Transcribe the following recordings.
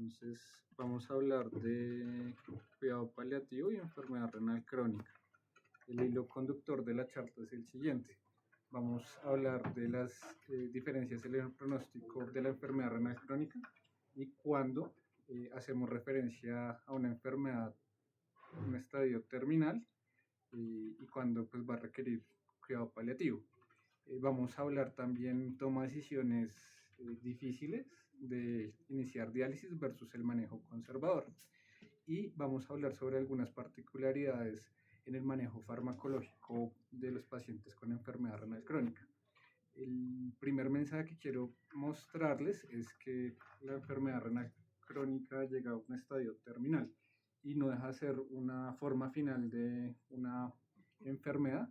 Entonces, vamos a hablar de cuidado paliativo y enfermedad renal crónica. El hilo conductor de la charla es el siguiente. Vamos a hablar de las diferencias en el pronóstico de la enfermedad renal crónica y cuando hacemos referencia a una enfermedad en un estadio terminal y cuando pues, va a requerir cuidado paliativo. Vamos a hablar también toma decisiones difíciles de iniciar diálisis versus el manejo conservador. Y vamos a hablar sobre algunas particularidades en el manejo farmacológico de los pacientes con enfermedad renal crónica. El primer mensaje que quiero mostrarles es que la enfermedad renal crónica llega a un estadio terminal y no deja de ser una forma final de una enfermedad.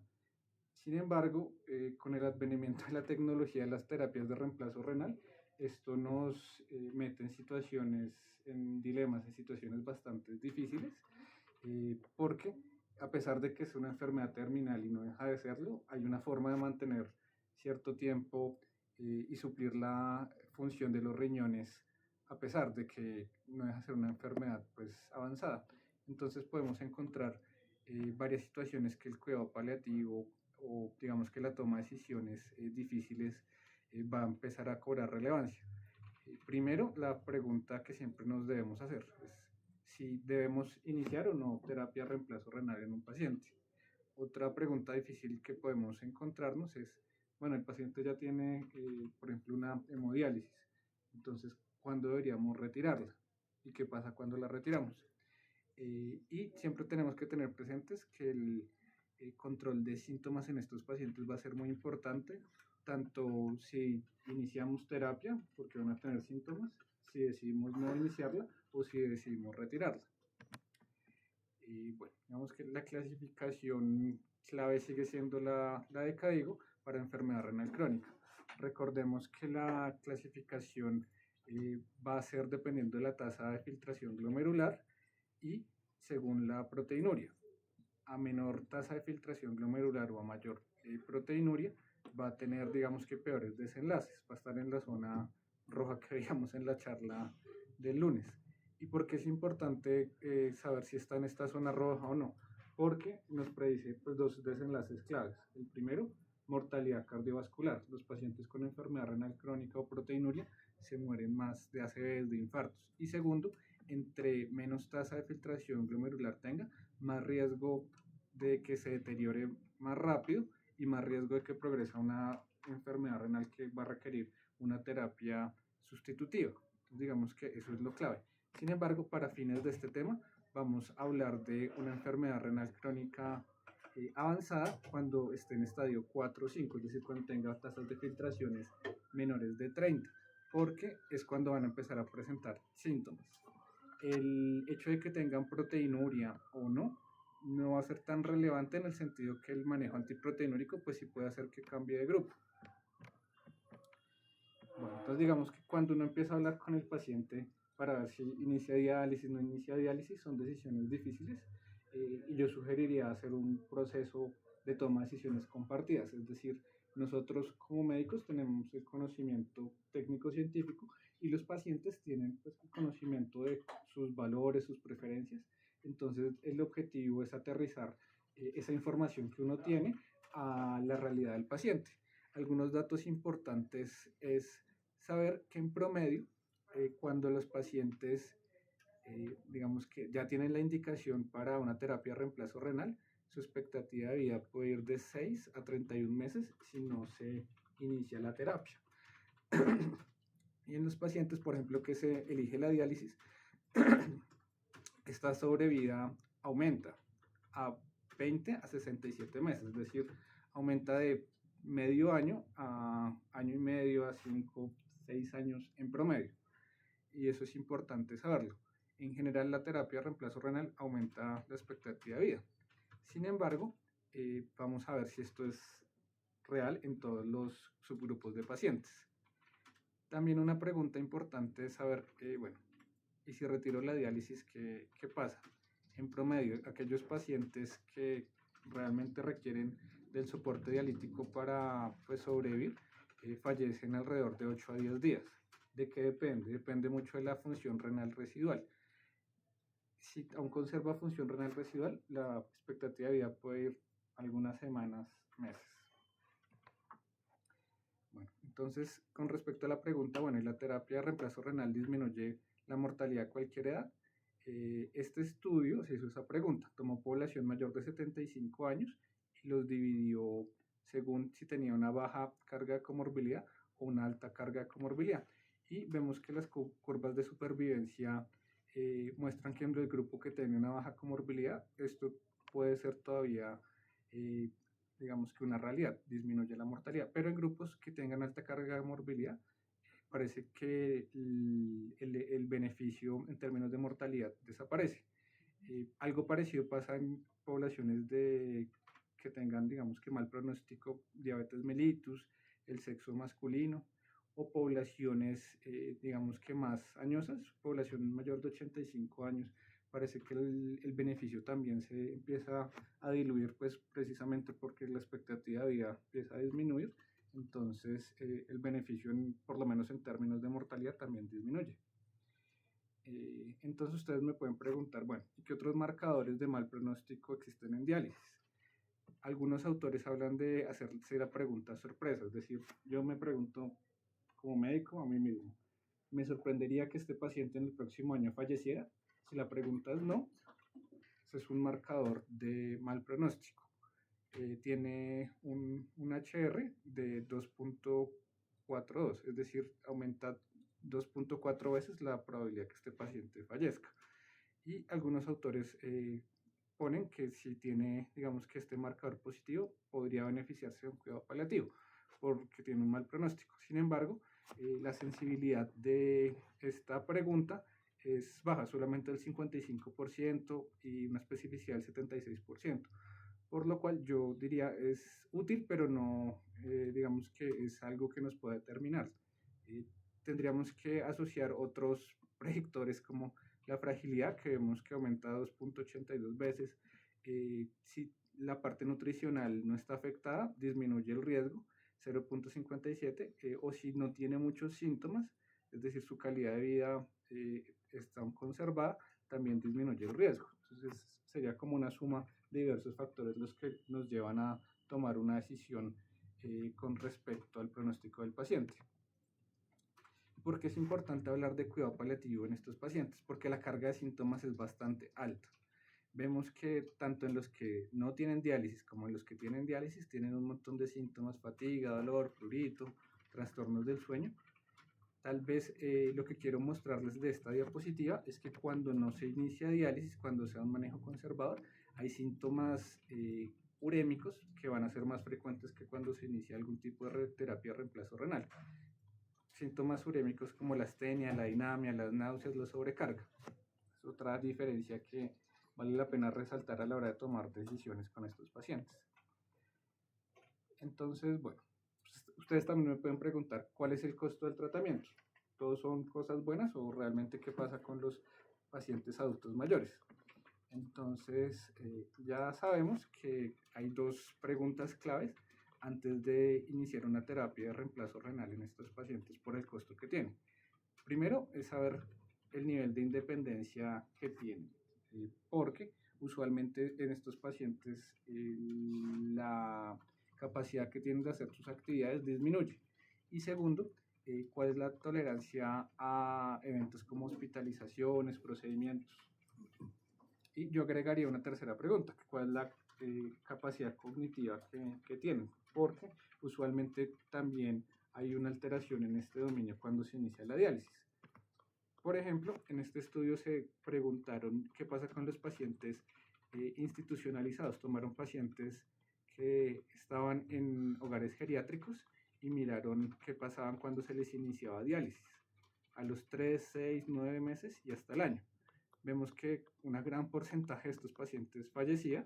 Sin embargo, con el advenimiento de la tecnología de las terapias de reemplazo renal, esto nos mete en situaciones, en dilemas, en situaciones bastante difíciles, porque a pesar de que es una enfermedad terminal y no deja de serlo, hay una forma de mantener cierto tiempo y suplir la función de los riñones, a pesar de que no deja de ser una enfermedad pues, avanzada. Entonces podemos encontrar varias situaciones que el cuidado paliativo o digamos que la toma de decisiones difíciles va a empezar a cobrar relevancia. Primero, la pregunta que siempre nos debemos hacer es si debemos iniciar o no terapia de reemplazo renal en un paciente. Otra pregunta difícil que podemos encontrarnos es, bueno, el paciente ya tiene, por ejemplo, una hemodiálisis, entonces, ¿cuándo deberíamos retirarla? ¿Y qué pasa cuando la retiramos? Y siempre tenemos que tener presentes que el control de síntomas en estos pacientes va a ser muy importante, tanto si iniciamos terapia, porque van a tener síntomas, si decidimos no iniciarla o si decidimos retirarla. Y bueno, digamos que la clasificación clave sigue siendo la de CADIGO para enfermedad renal crónica. Recordemos que la clasificación va a ser dependiendo de la tasa de filtración glomerular y según la proteinuria. A menor tasa de filtración glomerular o a mayor proteinuria, va a tener, digamos que, peores desenlaces, va a estar en la zona roja que veíamos en la charla del lunes. ¿Y por qué es importante saber si está en esta zona roja o no? Porque nos predice pues, dos desenlaces claves. El primero, mortalidad cardiovascular. Los pacientes con enfermedad renal crónica o proteinuria se mueren más de ACVs, de infartos. Y segundo, entre menos tasa de filtración glomerular tenga, más riesgo de que se deteriore más rápido y más riesgo de que progrese a una enfermedad renal que va a requerir una terapia sustitutiva. Entonces, digamos que eso es lo clave. Sin embargo, para fines de este tema, vamos a hablar de una enfermedad renal crónica avanzada cuando esté en estadio 4 o 5, es decir, cuando tenga tasas de filtraciones menores de 30, porque es cuando van a empezar a presentar síntomas. El hecho de que tengan proteinuria o no va a ser tan relevante en el sentido que el manejo antiproteinúrico pues sí puede hacer que cambie de grupo. Bueno, entonces digamos que cuando uno empieza a hablar con el paciente para ver si inicia diálisis o no inicia diálisis, son decisiones difíciles y yo sugeriría hacer un proceso de toma de decisiones compartidas, es decir, nosotros como médicos tenemos el conocimiento técnico-científico y los pacientes tienen pues, el conocimiento de sus valores, sus preferencias, entonces el objetivo es aterrizar esa información que uno tiene a la realidad del paciente. Algunos datos importantes es saber que en promedio, cuando los pacientes, digamos que ya tienen la indicación para una terapia de reemplazo renal, su expectativa de vida puede ir de 6 a 31 meses si no se inicia la terapia. Y en los pacientes, por ejemplo, que se elige la diálisis, esta sobrevida aumenta a 20 a 67 meses, es decir, aumenta de medio año a año y medio, a 5, 6 años en promedio. Y eso es importante saberlo. En general, la terapia de reemplazo renal aumenta la expectativa de vida. Sin embargo, vamos a ver si esto es real en todos los subgrupos de pacientes. También una pregunta importante es saber, bueno, ¿y si retiro la diálisis, qué pasa? En promedio, aquellos pacientes que realmente requieren del soporte dialítico para pues, sobrevivir, fallecen alrededor de 8 a 10 días. ¿De qué depende? Depende mucho de la función renal residual. Si aún conserva función renal residual, la expectativa de vida puede ir algunas semanas, meses. Bueno, entonces, con respecto a la pregunta, bueno, ¿y la terapia de reemplazo renal disminuye la mortalidad a cualquier edad? Este estudio se hizo esa pregunta, tomó población mayor de 75 años y los dividió según si tenía una baja carga de comorbilidad o una alta carga de comorbilidad. Y vemos que las curvas de supervivencia muestran que en el grupo que tiene una baja comorbilidad, esto puede ser todavía digamos que una realidad, disminuye la mortalidad, pero en grupos que tengan alta carga de morbilidad, parece que el beneficio en términos de mortalidad desaparece. Algo parecido pasa en poblaciones que tengan, digamos que mal pronóstico, diabetes mellitus, el sexo masculino, o poblaciones, digamos que más añosas, población mayor de 85 años, parece que el beneficio también se empieza a diluir, pues precisamente porque la expectativa de vida empieza a disminuir, entonces el beneficio, por lo menos en términos de mortalidad, también disminuye. Entonces ustedes me pueden preguntar, bueno, ¿y qué otros marcadores de mal pronóstico existen en diálisis? Algunos autores hablan de hacerse la pregunta sorpresa, es decir, yo me pregunto como médico a mí mismo, ¿me sorprendería que este paciente en el próximo año falleciera? Si la pregunta es no, ese es un marcador de mal pronóstico. Tiene un HR de 2.42, es decir, aumenta 2.4 veces la probabilidad que este paciente fallezca. Y algunos autores ponen que si tiene, digamos que este marcador positivo, podría beneficiarse de un cuidado paliativo, porque tiene un mal pronóstico. Sin embargo, la sensibilidad de esta pregunta es baja, solamente el 55% y una especificidad del 76%, por lo cual yo diría es útil, pero no, digamos que es algo que nos puede determinar. Tendríamos que asociar otros predictores como la fragilidad, que vemos que aumenta 2.82 veces. Si la parte nutricional no está afectada, disminuye el riesgo 0.57, o si no tiene muchos síntomas, es decir, su calidad de vida está conservada, también disminuye el riesgo. Entonces sería como una suma de diversos factores los que nos llevan a tomar una decisión con respecto al pronóstico del paciente. ¿Por qué es importante hablar de cuidado paliativo en estos pacientes? Porque la carga de síntomas es bastante alta. Vemos que tanto en los que no tienen diálisis como en los que tienen diálisis tienen un montón de síntomas: fatiga, dolor, prurito, trastornos del sueño. Tal vez lo que quiero mostrarles de esta diapositiva es que cuando no se inicia diálisis, cuando sea un manejo conservador, hay síntomas urémicos que van a ser más frecuentes que cuando se inicia algún tipo de terapia de reemplazo renal. Síntomas urémicos como la astenia, la dinamia, las náuseas, la sobrecarga. Es otra diferencia que vale la pena resaltar a la hora de tomar decisiones con estos pacientes. Entonces, bueno, pues ustedes también me pueden preguntar cuál es el costo del tratamiento. ¿Todos son cosas buenas o realmente qué pasa con los pacientes adultos mayores? Entonces, ya sabemos que hay dos preguntas claves antes de iniciar una terapia de reemplazo renal en estos pacientes por el costo que tienen. Primero es saber el nivel de independencia que tienen, porque usualmente en estos pacientes la capacidad que tienen de hacer sus actividades disminuye. Y segundo, cuál es la tolerancia a eventos como hospitalizaciones, procedimientos. Y yo agregaría una tercera pregunta: ¿cuál es la capacidad cognitiva que tienen? Porque usualmente también hay una alteración en este dominio cuando se inicia la diálisis. Por ejemplo, en este estudio se preguntaron qué pasa con los pacientes institucionalizados. Tomaron pacientes que estaban en hogares geriátricos y miraron qué pasaban cuando se les iniciaba diálisis, a los 3, 6, 9 meses y hasta el año. Vemos que un gran porcentaje de estos pacientes fallecía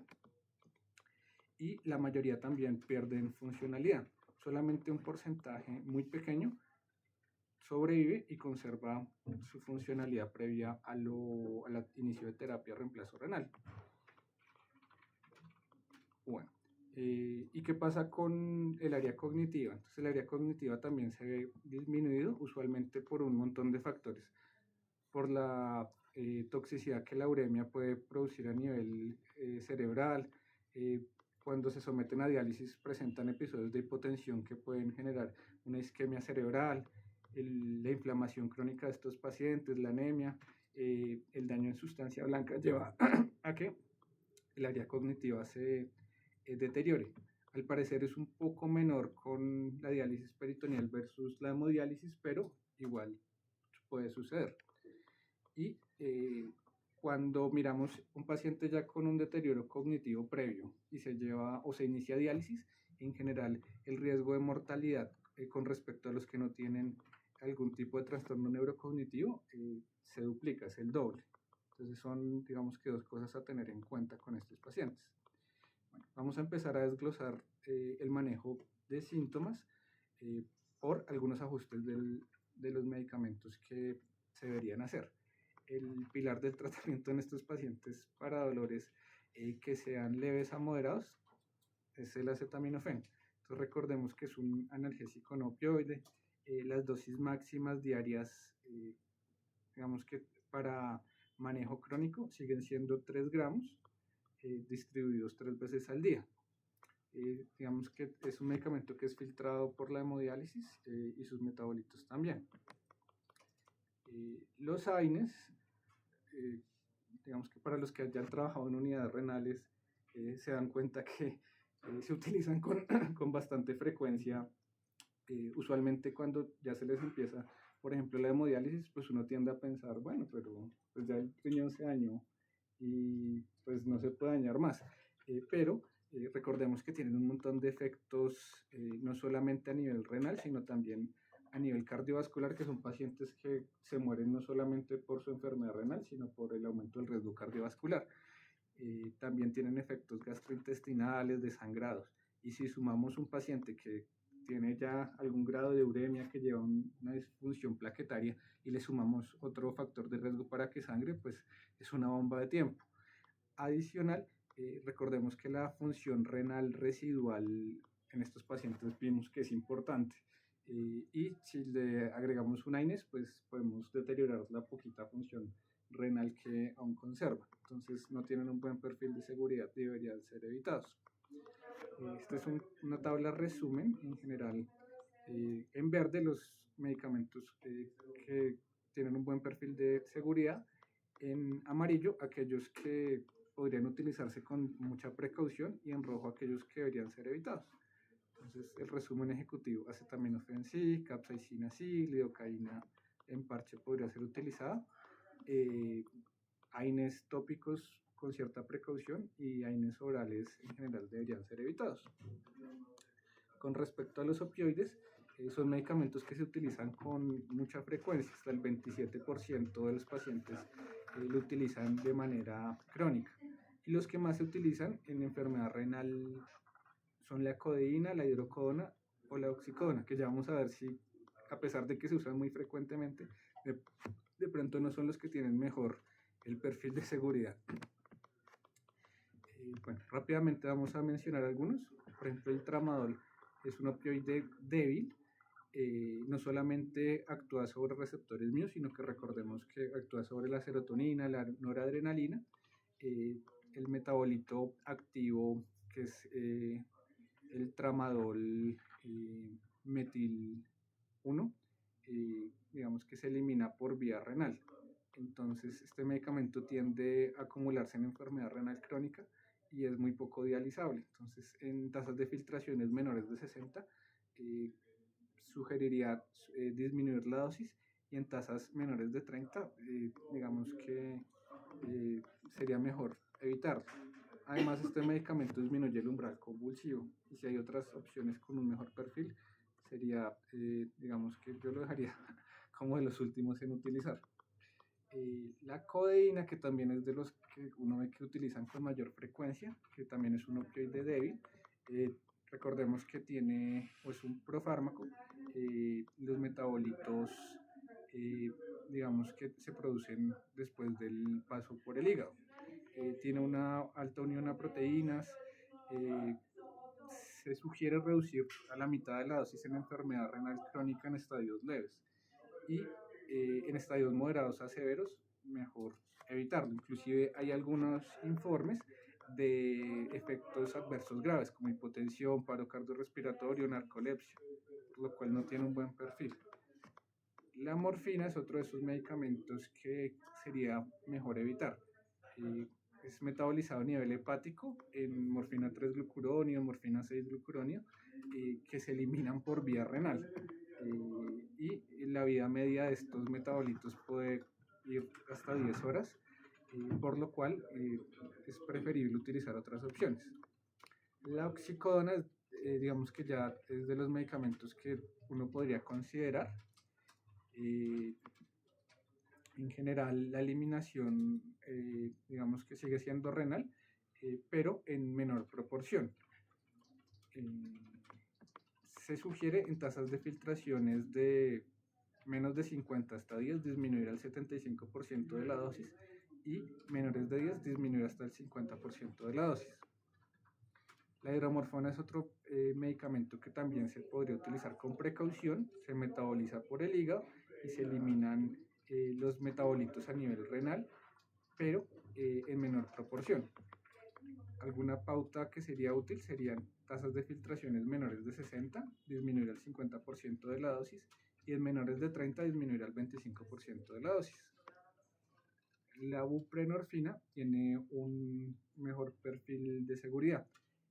y la mayoría también pierden funcionalidad. Solamente un porcentaje muy pequeño sobrevive y conserva su funcionalidad previa al inicio de terapia de reemplazo renal. Bueno, ¿Y qué pasa con el área cognitiva? Entonces el área cognitiva también se ve disminuido, usualmente por un montón de factores, por la toxicidad que la uremia puede producir a nivel cerebral. eh, Cuando se someten a diálisis presentan episodios de hipotensión que pueden generar una isquemia cerebral, la inflamación crónica de estos pacientes, la anemia, el daño en sustancia blanca lleva a que el área cognitiva se deteriore. Al parecer es un poco menor con la diálisis peritoneal versus la hemodiálisis, pero igual puede suceder. Y cuando miramos un paciente ya con un deterioro cognitivo previo y se lleva o se inicia diálisis, en general el riesgo de mortalidad con respecto a los que no tienen algún tipo de trastorno neurocognitivo se duplica, es el doble. Entonces son, digamos que, dos cosas a tener en cuenta con estos pacientes. Bueno, vamos a empezar a desglosar el manejo de síntomas eh, por algunos ajustes de los medicamentos que se deberían hacer. El pilar del tratamiento en estos pacientes para dolores que sean leves a moderados es el acetaminofén. Entonces recordemos que es un analgésico no opioide. Las dosis máximas diarias, digamos que para manejo crónico, siguen siendo 3 gramos distribuidos 3 veces al día. Digamos que es un medicamento que es filtrado por la hemodiálisis y sus metabolitos también. Los AINES, digamos que para los que hayan trabajado en unidades renales, se dan cuenta que se utilizan con, con bastante frecuencia. Usualmente cuando ya se les empieza, por ejemplo, la hemodiálisis, pues uno tiende a pensar, bueno, pero pues ya el riñón se dañó y pues no se puede dañar más. Pero recordemos que tienen un montón de efectos, no solamente a nivel renal, sino también a nivel cardiovascular, que son pacientes que se mueren no solamente por su enfermedad renal, sino por el aumento del riesgo cardiovascular. También tienen efectos gastrointestinales, desangrados. Y si sumamos un paciente que tiene ya algún grado de uremia, que lleva una disfunción plaquetaria, y le sumamos otro factor de riesgo para que sangre, pues es una bomba de tiempo. Adicional, recordemos que la función renal residual en estos pacientes vimos que es importante. Y si le agregamos un AINES, pues podemos deteriorar la poquita función renal que aún conserva. Entonces no tienen un buen perfil de seguridad, deberían ser evitados. Esta es una tabla resumen en general. En verde los medicamentos que tienen un buen perfil de seguridad. En amarillo aquellos que podrían utilizarse con mucha precaución y en rojo aquellos que deberían ser evitados. Entonces el resumen ejecutivo: acetaminofén sí, capsaicina sí, lidocaína en parche podría ser utilizada, AINES tópicos con cierta precaución y AINES orales en general deberían ser evitados. Con respecto a los opioides, son medicamentos que se utilizan con mucha frecuencia, hasta el 27% de los pacientes lo utilizan de manera crónica. Y los que más se utilizan en enfermedad renal son la codeína, la hidrocodona o la oxicodona, que ya vamos a ver si, a pesar de que se usan muy frecuentemente, de pronto no son los que tienen mejor el perfil de seguridad. Bueno, rápidamente vamos a mencionar algunos. Por ejemplo, el tramadol es un opioide débil. No solamente actúa sobre receptores míos, sino que recordemos que actúa sobre la serotonina, la noradrenalina, el metabolito activo que es el tramadol metil 1, digamos que se elimina por vía renal. Entonces este medicamento tiende a acumularse en enfermedad renal crónica y es muy poco dializable. Entonces en tasas de filtraciones menores de 60 sugeriría disminuir la dosis, y en tasas menores de 30 digamos que sería mejor evitarlo. Además, este medicamento disminuye el umbral convulsivo, y si hay otras opciones con un mejor perfil, sería, digamos que yo lo dejaría como de los últimos en utilizar. La codeína, que también es de los que uno ve que utilizan con mayor frecuencia, que también es un opioide débil. Recordemos que tiene, pues, un profármaco. Los metabolitos, digamos que se producen después del paso por el hígado. Tiene una alta unión a proteínas, se sugiere reducir a la mitad de la dosis en enfermedad renal crónica en estadios leves y en estadios moderados a severos, mejor evitarlo. Inclusive hay algunos informes de efectos adversos graves como hipotensión, paro cardiorrespiratorio, narcolepsia, por lo cual no tiene un buen perfil. La morfina es otro de esos medicamentos que sería mejor evitar. Es metabolizado a nivel hepático en morfina 3-glucuronio, morfina 6-glucuronio, que se eliminan por vía renal. Y la vida media de estos metabolitos puede ir hasta 10 horas, por lo cual es preferible utilizar otras opciones. La oxicodona, digamos que ya es de los medicamentos que uno podría considerar. En general, la eliminación, digamos que sigue siendo renal, pero en menor proporción. Se sugiere en tasas de filtraciones de menos de 50 hasta 10 disminuir al 75% de la dosis y menores de 10 disminuir hasta el 50% de la dosis. La hidromorfona es otro medicamento que también se podría utilizar con precaución, se metaboliza por el hígado y se eliminan los metabolitos a nivel renal, pero en menor proporción. Alguna pauta que sería útil serían tasas de filtraciones menores de 60, disminuir al 50% de la dosis, y en menores de 30, disminuir al 25% de la dosis. La buprenorfina tiene un mejor perfil de seguridad.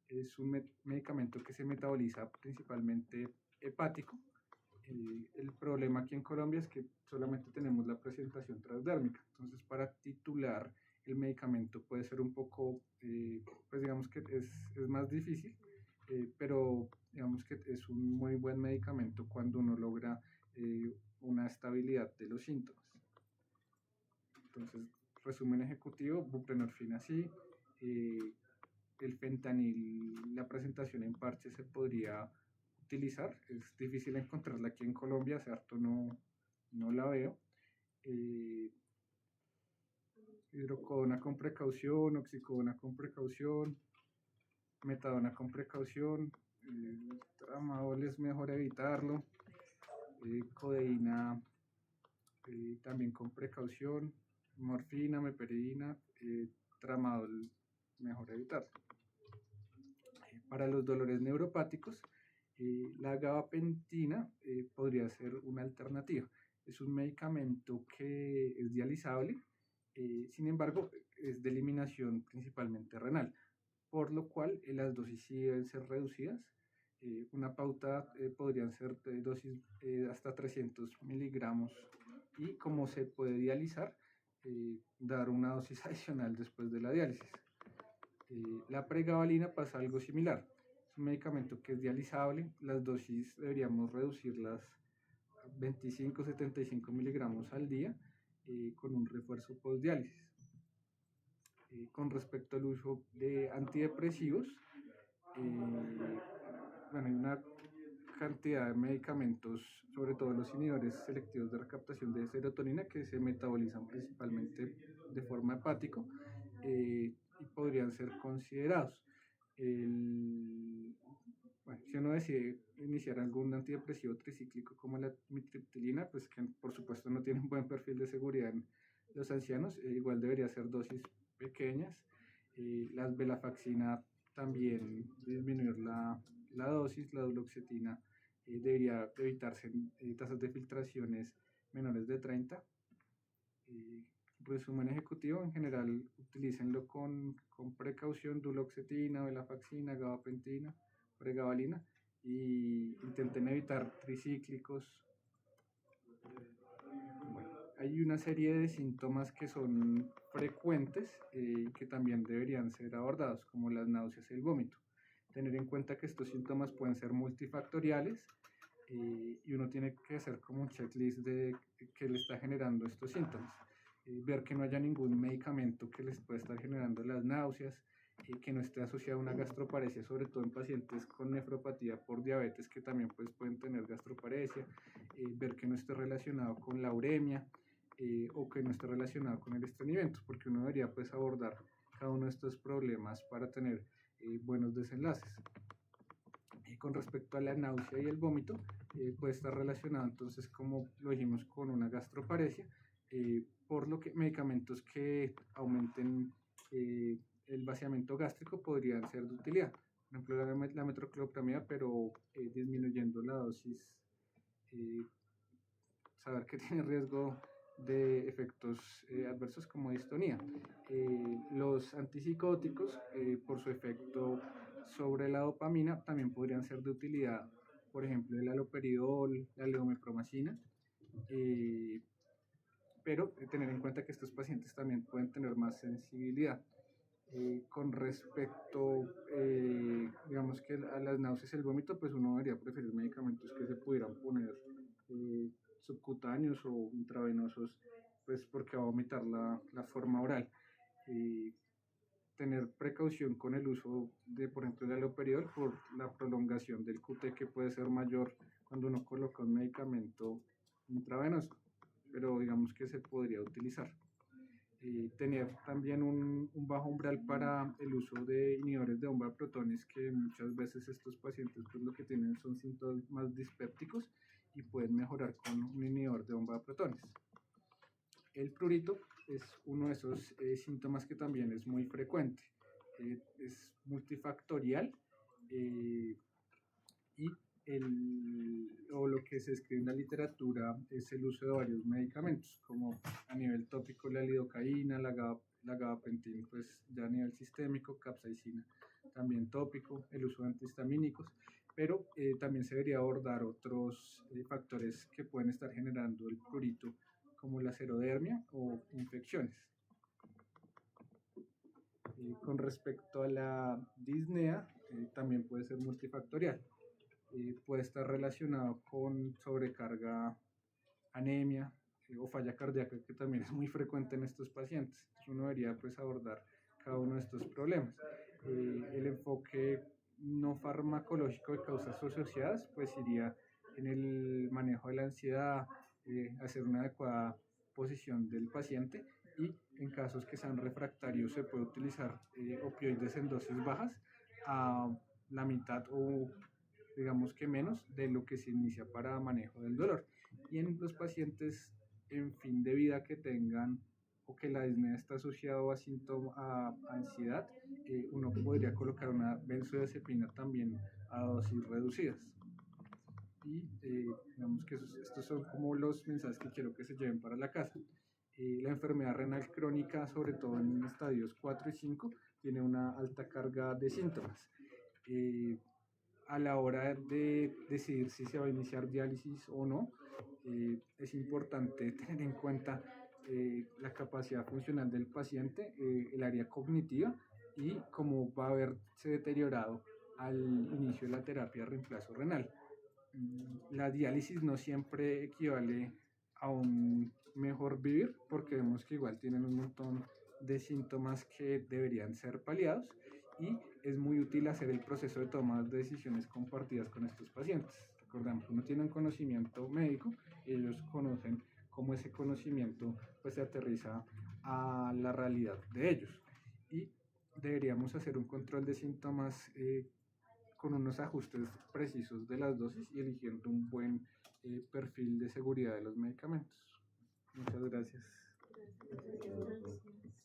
Es un medicamento que se metaboliza principalmente hepático. El problema aquí en Colombia es que solamente tenemos la presentación transdérmica, entonces para titular el medicamento puede ser un poco, pues digamos que es más difícil, pero digamos que es un muy buen medicamento cuando uno logra una estabilidad de los síntomas. Entonces, resumen ejecutivo, buprenorfina sí, el fentanil, la presentación en parche se podría utilizar, es difícil encontrarla aquí en Colombia, hace harto no la veo. Hidrocodona con precaución, oxicodona con precaución, metadona con precaución, tramadol es mejor evitarlo, codeína también con precaución, morfina, meperidina, tramadol mejor evitarlo. Para los dolores neuropáticos, la gabapentina podría ser una alternativa. Es un medicamento que es dializable, sin embargo, es de eliminación principalmente renal, por lo cual las dosis sí deben ser reducidas. Una pauta podrían ser de dosis hasta 300 miligramos y como se puede dializar, dar una dosis adicional después de la diálisis. La pregabalina pasa algo similar. Es un medicamento que es dializable, las dosis deberíamos reducirlas a 25-75 miligramos al día con un refuerzo postdiálisis. Con respecto al uso de antidepresivos, bueno, hay una cantidad de medicamentos, sobre todo los inhibidores selectivos de recaptación de serotonina, que se metabolizan principalmente de forma hepática y podrían ser considerados. Bueno, si uno decide iniciar algún antidepresivo tricíclico como la mitriptilina, pues que por supuesto no tiene un buen perfil de seguridad en los ancianos, igual debería ser dosis pequeñas. Las venlafaxina también disminuir la dosis, la duloxetina debería evitarse tasas de filtraciones menores de 30. Resumen ejecutivo, en general utilícenlo con precaución, duloxetina, venlafaxina, gabapentina, pregabalina, y intenten evitar tricíclicos. Bueno, hay una serie de síntomas que son frecuentes y que también deberían ser abordados, como las náuseas y el vómito. Tener en cuenta que estos síntomas pueden ser multifactoriales y uno tiene que hacer como un checklist de qué le está generando estos síntomas. Ver que no haya ningún medicamento que les pueda estar generando las náuseas, que no esté asociada a una gastroparesia, sobre todo en pacientes con nefropatía por diabetes que también pues, pueden tener gastroparesia, ver que no esté relacionado con la uremia o que no esté relacionado con el estreñimiento, porque uno debería pues abordar cada uno de estos problemas para tener buenos desenlaces. Con respecto a la náusea y el vómito, puede estar relacionado entonces, como lo dijimos, con una gastroparesia, por lo que medicamentos que aumenten el vaciamiento gástrico podrían ser de utilidad. Por ejemplo, la metoclopramida, pero disminuyendo la dosis, saber que tiene riesgo de efectos adversos como distonía. Los antipsicóticos, por su efecto sobre la dopamina, también podrían ser de utilidad, por ejemplo, el haloperidol, la levomepromacina, pero tener en cuenta que estos pacientes también pueden tener más sensibilidad. Con respecto, digamos que a las náuseas y el vómito, pues uno debería preferir medicamentos que se pudieran poner subcutáneos o intravenosos, pues porque va a vomitar la forma oral. Tener precaución con el uso de, por ejemplo, el haloperidol por la prolongación del QT, que puede ser mayor cuando uno coloca un medicamento intravenoso, pero digamos que se podría utilizar. Tener también un bajo umbral para el uso de inhibidores de bomba de protones, que muchas veces estos pacientes pues lo que tienen son síntomas más dispépticos y pueden mejorar con un inhibidor de bomba de protones. El prurito es uno de esos síntomas que también es muy frecuente, es multifactorial y o lo que se escribe en la literatura es el uso de varios medicamentos, como a nivel tópico la lidocaína, la gabapentina, pues ya a nivel sistémico, capsaicina también tópico, el uso de antihistamínicos, pero también se debería abordar otros factores que pueden estar generando el prurito, como la serodermia o infecciones. Con respecto a la disnea, también puede ser multifactorial. Puede estar relacionado con sobrecarga, anemia o falla cardíaca, que también es muy frecuente en estos pacientes. Entonces uno debería pues abordar cada uno de estos problemas. El enfoque no farmacológico de causas asociadas pues iría en el manejo de la ansiedad, hacer una adecuada posición del paciente, y en casos que sean refractarios se puede utilizar opioides en dosis bajas a la mitad o digamos que menos de lo que se inicia para manejo del dolor. Y en los pacientes en fin de vida que tengan o que la disnea está asociado a síntomas, a ansiedad, uno podría colocar una benzodiazepina también a dosis reducidas. Y digamos que estos son como los mensajes que quiero que se lleven para la casa. La enfermedad renal crónica, sobre todo en estadios 4 y 5, tiene una alta carga de síntomas. A la hora de decidir si se va a iniciar diálisis o no, es importante tener en cuenta la capacidad funcional del paciente, el área cognitiva y cómo va a haberse deteriorado al inicio de la terapia de reemplazo renal. La diálisis no siempre equivale a un mejor vivir, porque vemos que igual tienen un montón de síntomas que deberían ser paliados, y es muy útil hacer el proceso de toma de decisiones compartidas con estos pacientes. Recordemos, uno tiene un conocimiento médico, ellos conocen cómo ese conocimiento pues se aterriza a la realidad de ellos, y deberíamos hacer un control de síntomas con unos ajustes precisos de las dosis y eligiendo un buen perfil de seguridad de los medicamentos. Muchas gracias. Gracias.